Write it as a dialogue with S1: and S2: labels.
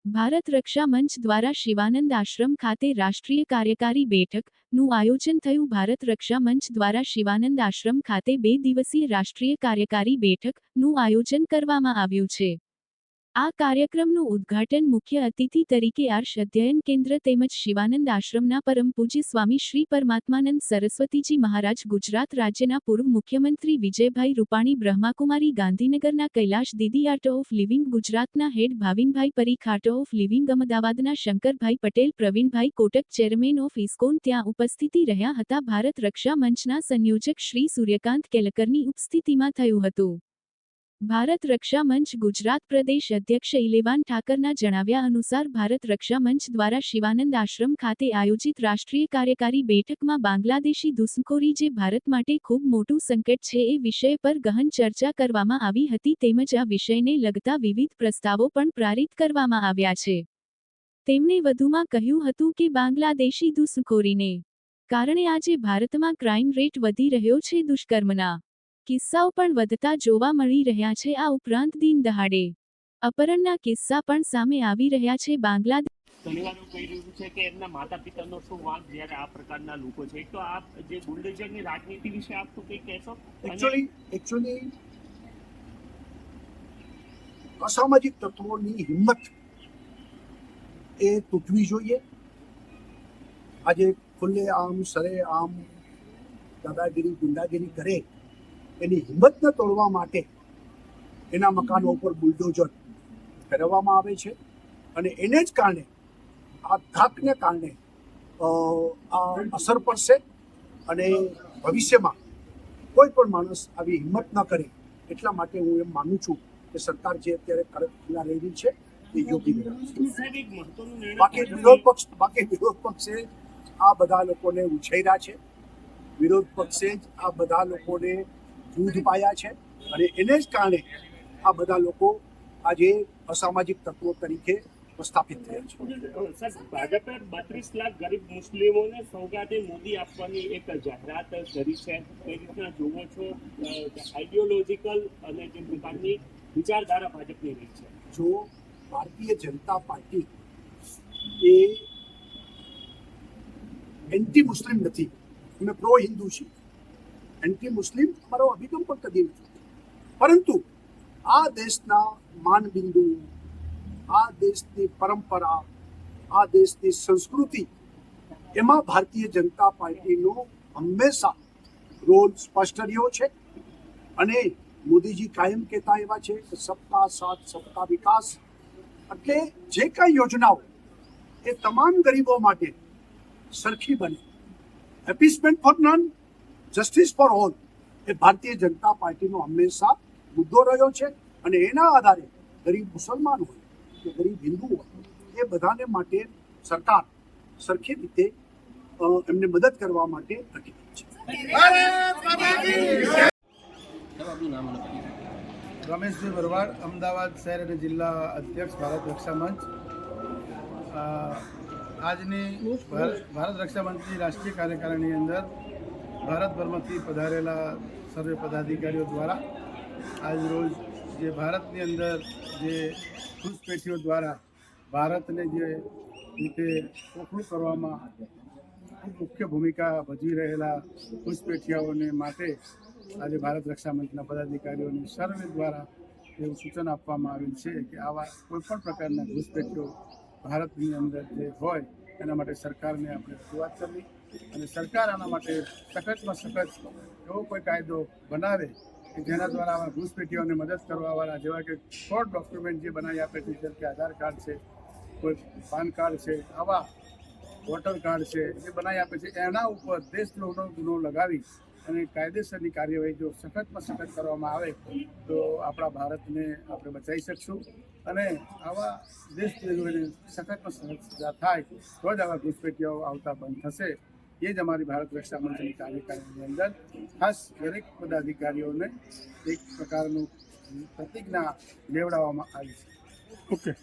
S1: ભારત રક્ષા મંચ દ્વારા શિવાનંદ આશ્રમ ખાતે રાષ્ટ્રીય કાર્યકારી બેઠકનું આયોજન થયું. ભારત રક્ષા મંચ દ્વારા શિવાનંદ આશ્રમ ખાતે 2 દિવસીય રાષ્ટ્રીય કાર્યકારી બેઠકનું આયોજન કરવામાં આવ્યું છે. આ કાર્યક્રમનું ઉદ્ઘાટન મુખ્ય અતિથિ તરીકે આર્ષ અધ્યયન કેન્દ્ર તેમજ શિવાનંદ આશ્રમના પરમ પૂજ્ય સ્વામી શ્રી પરમાત્માનંદ સરસ્વતીજી મહારાજ, ગુજરાત રાજ્યના પૂર્વ મુખ્યમંત્રી વિજયભાઈ રૂપાણી, બ્રહ્માકુમારી ગાંધીનગરના કૈલાશ દીદી, આર્ટ ઓફ લિવિંગ ગુજરાતના હેડ ભાવિનભાઈ પરીખ, આર્ટ ઓફ લિવિંગ અમદાવાદના Shankarbhai Patel, Pravinbhai Kotak, chairman of ISKCON ત્યાં ઉપસ્થિતિ રહ્યા હતા. ભારત રક્ષા મંચના સંયોજક શ્રી સૂર્યકાંત કેલકરની ઉપસ્થિતિમાં થયું હતું. ભારત રક્ષા મંચ ગુજરાત પ્રદેશ અધ્યક્ષ ઇલેવાન ઠાકરના જણાવ્યા અનુસાર ભારત રક્ષા મંચ દ્વારા શિવાનંદ આશ્રમ ખાતે આયોજિત રાષ્ટ્રીય કાર્યકારી બેઠકમાં બાંગ્લાદેશી ઘૂસણખોરી જે ભારત માટે ખૂબ મોટું સંકટ છે એ વિષય પર ગહન ચર્ચા કરવામાં આવી હતી તેમજ આ વિષયને લગતા વિવિધ પ્રસ્તાવો પણ પારિત કરવામાં આવ્યા છે. તેમણે વધુમાં કહ્યું હતું કે બાંગ્લાદેશી ઘૂસણખોરીને કારણે આજે ભારતમાં ક્રાઇમ રેટ વધી રહ્યો છે. દુષ્કર્મના કિસ્સાઓ પણ વધતા જોવા મળી રહ્યા છે. આ ઉપરાંત દિન દહાડે અપહરણના કિસ્સા પણ સામે આવી રહ્યા છે. બાંગ્લાદેશ
S2: ઘણીવાર એવું કહી રહ્યું છે કે એમના માતા પિતાનો શું વાંક જ્યારે આ પ્રકારના લોકો છે. તો આપ જે બુલડોઝરની રાજનીતિ વિશે આપ તો કંઈ કહેશો?
S3: એકચ્યુઅલી અસામાજિક તત્વોની હિંમત એ તૂટવી જોઈએ. આજે ખુલ્લે આમ સરે આમ દાદાગીરી ગુંડાગીરી કરે એની હિંમતને તોડવા માટે એના મકાનો ઉપર બુલડોઝર ફેરવવામાં આવે છે અને એને જ કારણે આ ધાકને કારણે આ અસર પડશે અને ભવિષ્યમાં કોઈ પણ માણસ આવી હિંમત ન કરે. એટલા માટે હું એમ માનું છું કે સરકાર જે અત્યારે કડક પગલાં લઈ રહી છે એ યોગ્ય છે. બાકી વિરોધ પક્ષે આ બધા લોકોને ઉછેર્યા છે. વિરોધ પક્ષે જ આ બધા લોકોને દૂધ પાયા છે અને એને જ કારણે આ બધા લોકો આજે અસામાજિક તત્વો તરીકે પ્રસ્થાપિત થયા છે.
S2: ભાજપે 32 લાખ ગરીબ મુસ્લિમોને સોગાદે મોદી આપવાની એક જાહેરાત કરી છે. કઈ રીતના જોવો છો? આઈડિયોલોજીકલ અને જે પ્રકારની વિચારધારા ભાજપની રહી છે.
S3: જો ભારતીય જનતા પાર્ટી એ એન્ટી મુસ્લિમ નથી, અમે પ્રો હિન્દુ છીએ. એન્ટી મુસ્લિમ અમારો અભિગમ પણ કદી નથી, પરંતુ આ દેશના માનબિંદુ, આ દેશની પરંપરા, આ દેશની સંસ્કૃતિ એમાં ભારતીય જનતા પાર્ટીનો હંમેશા રોલ સ્પષ્ટ રહ્યો છે અને મોદીજી કાયમ કહેતા એવા છે કે સબકા સાથ સબકા વિકાસ. એટલે જે કાંઈ યોજનાઓ એ તમામ ગરીબો માટે સરખી બને. Appeasement for none, justice for all એ ભારતીય જનતા પાર્ટીનો હંમેશા મુદ્દો રહ્યો છે અને એના આધારે ગરીબ મુસલમાન હોય કે ગરીબ હિન્દુ હોય એ બધાને માટે સરકાર સરખી રીતે એમને મદદ કરવા માટે કટિબદ્ધ છે.
S4: રમેશભાઈ ભરવાડ, અમદાવાદ શહેર અને જિલ્લા અધ્યક્ષ, ભારત રક્ષા મંચ. આજની ભારત રક્ષા મંચની રાષ્ટ્રીય કાર્યકારિણીની અંદર ભારતભરમાંથી પધારેલા સર્વે પદાધિકારીઓ દ્વારા આજ રોજ જે ભારતની અંદર જે ઘૂસપેઠીઓ દ્વારા ભારતને જે રીતે ખોખલું કરવામાં મુખ્ય ભૂમિકા ભજવી રહેલા ઘૂસપેઠિયાઓને માટે આજે ભારત રક્ષા મંચના પદાધિકારીઓની સર્વે દ્વારા એવું સૂચન આપવામાં આવેલ છે કે આવા કોઈપણ પ્રકારના ઘૂસપેઠીઓ ભારતની અંદર જે હોય એના માટે સરકારને આપણે રજૂઆત કરવી અને સરકાર આના માટે સખતમાં સખત એવો કોઈ કાયદો બનાવે કે જેના દ્વારા આવા ઘૂસપેઠીઓને મદદ કરવાવાળા, જેવા કે ફ્રોડ ડોક્યુમેન્ટ જે બનાવી આપે છે, જેમ કે આધાર કાર્ડ છે, કોઈ પાન કાર્ડ છે, આવા વોટર કાર્ડ છે જે બનાવી આપે છે, એના ઉપર દેશદ્રોહનો ગુનો લગાવી અને કાયદેસરની કાર્યવાહી જો સખતમાં સખત કરવામાં આવે તો આપણા ભારતને આપણે બચાવી શકશું અને આવા દેશદ્રોહીઓને સખતમાં સખત સજા થાય તો જ આવા ઘૂસપેઠીઓ આવતા બંધ થશે. એ જ અમારી ભારત રક્ષા મંચની કાર્યકારીની અંદર ખાસ દરેક પદાધિકારીઓને એક પ્રકારનું પ્રતિજ્ઞા લેવડાવવામાં આવી છે.
S5: ઓકે.